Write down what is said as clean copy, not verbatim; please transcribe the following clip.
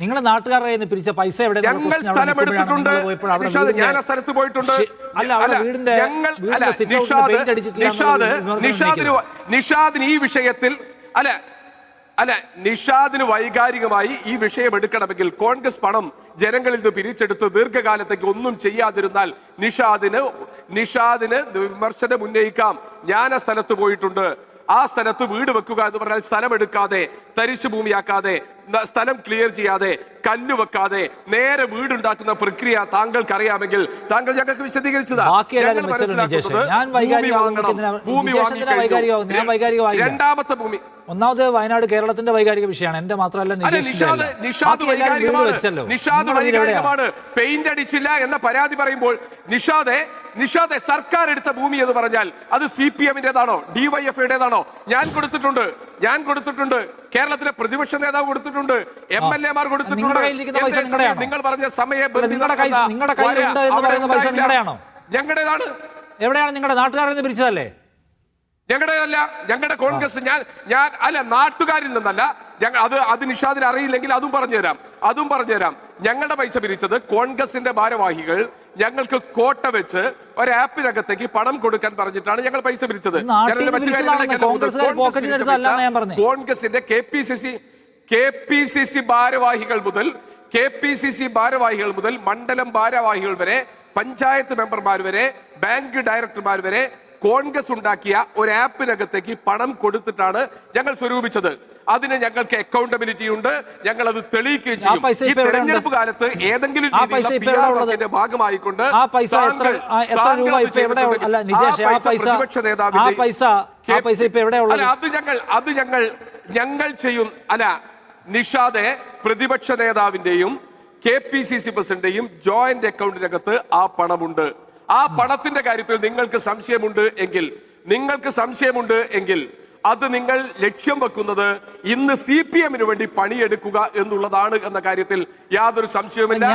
നിങ്ങളെ നാട്ടുകാരുടെ പിരിച്ച പൈസ എവിടെ? നിഷാദിന് ഈ വിഷയത്തിൽ നിഷാദിന് വൈകാരികമായി ഈ വിഷയം എടുക്കണമെങ്കിൽ കോൺഗ്രസ് പണം ജനങ്ങളിൽ നിന്ന് പിരിച്ചെടുത്ത് ദീർഘകാലത്തേക്ക് ഒന്നും ചെയ്യാതിരുന്നാൽ നിഷാദിന് വിമർശനം ഉന്നയിക്കാം. ഞാൻ ആ സ്ഥലത്ത് പോയിട്ടുണ്ട്. ആ സ്ഥലത്ത് വീട് വെക്കുക എന്ന് പറഞ്ഞാൽ സ്ഥലം എടുക്കാതെ, തരിശു ഭൂമിയാക്കാതെ, സ്ഥലം ക്ലിയർ ചെയ്യാതെ, കല്ല് വെക്കാതെ നേരെ വീടുണ്ടാക്കുന്ന പ്രക്രിയ താങ്കൾക്ക് അറിയാമെങ്കിൽ താങ്കൾ ഞങ്ങൾക്ക് വിശദീകരിച്ചതാ. രണ്ടാമത്തെ ഭൂമി ഒന്നാമത് വയനാട് കേരളത്തിന്റെ വൈകാരിക വിഷയമാണ്, എന്റെ മാത്രമല്ല. നിഷാദ് വൈകാരികമാണ്. പെയിന്റ് അടിച്ചില്ല എന്ന പരാതി പറയുമ്പോൾ നിഷാദെ സർക്കാർ എടുത്ത ഭൂമി എന്ന് പറഞ്ഞാൽ അത് CPM-ന്റേതാണോ DYF-യുടേതാണോ? ഞാൻ കൊടുത്തിട്ടുണ്ട്. കേരളത്തിലെ പ്രതിപക്ഷ നേതാവ് കൊടുത്തിട്ടുണ്ട്, MLA-മാർ കൊടുത്തിട്ടുണ്ട്. നിങ്ങൾ പറഞ്ഞ ഞങ്ങളുടേതാണ്. എവിടെയാണ്? നിങ്ങളുടെ നാട്ടുകാരെന്ന് പിരിച്ചതല്ലേ? ഞങ്ങളുടേതല്ല, ഞങ്ങളുടെ കോൺഗ്രസ്. ഞാൻ നാട്ടുകാരിൽ നിന്നല്ല. അത് നിഷാദിന് അറിയില്ലെങ്കിൽ അതും പറഞ്ഞുതരാം. ഞങ്ങളുടെ പൈസ പിരിച്ചത് കോൺഗ്രസിന്റെ ഭാരവാഹികൾ ഞങ്ങൾക്ക് കോട്ട വെച്ച് ഒരു ആപ്പിനകത്തേക്ക് പണം കൊടുക്കാൻ പറഞ്ഞിട്ടാണ് ഞങ്ങൾ പൈസ പിരിച്ചത്. കോൺഗ്രസിന്റെ KPCC ഭാരവാഹികൾ മുതൽ മണ്ഡലം ഭാരവാഹികൾ വരെ, പഞ്ചായത്ത് മെമ്പർമാർ വരെ, ബാങ്ക് ഡയറക്ടർമാർ വരെ കോൺഗ്രസ് ഉണ്ടാക്കിയ ഒരു ആപ്പിനകത്തേക്ക് പണം കൊടുത്തിട്ടാണ് ഞങ്ങൾ സ്വരൂപിച്ചത്. അതിന് ഞങ്ങൾക്ക് അക്കൗണ്ടബിലിറ്റി ഉണ്ട്. ഞങ്ങൾ അത് തെളിയിക്കുകയും ചെയ്യും. ഈ തെരഞ്ഞെടുപ്പ് കാലത്ത് ഏതെങ്കിലും ഭാഗമായിക്കൊണ്ട് ഞങ്ങൾ ചെയ്യും. നിഷാദെ, പ്രതിപക്ഷ നേതാവിന്റെയും KPCC പ്രസിഡന്റിന്റെയും ജോയിന്റ് അക്കൗണ്ടിനകത്ത് ആ പണമുണ്ട്. ആ പണത്തിന്റെ കാര്യത്തിൽ നിങ്ങൾക്ക് സംശയമുണ്ട് എങ്കിൽ അത് നിങ്ങൾ ലക്ഷ്യം വെക്കുന്നത് ഇന്ന് CPM-ന് വേണ്ടി പണിയെടുക്കുക എന്നുള്ളതാണ് എന്ന കാര്യത്തിൽ യാതൊരു സംശയവുമില്ല.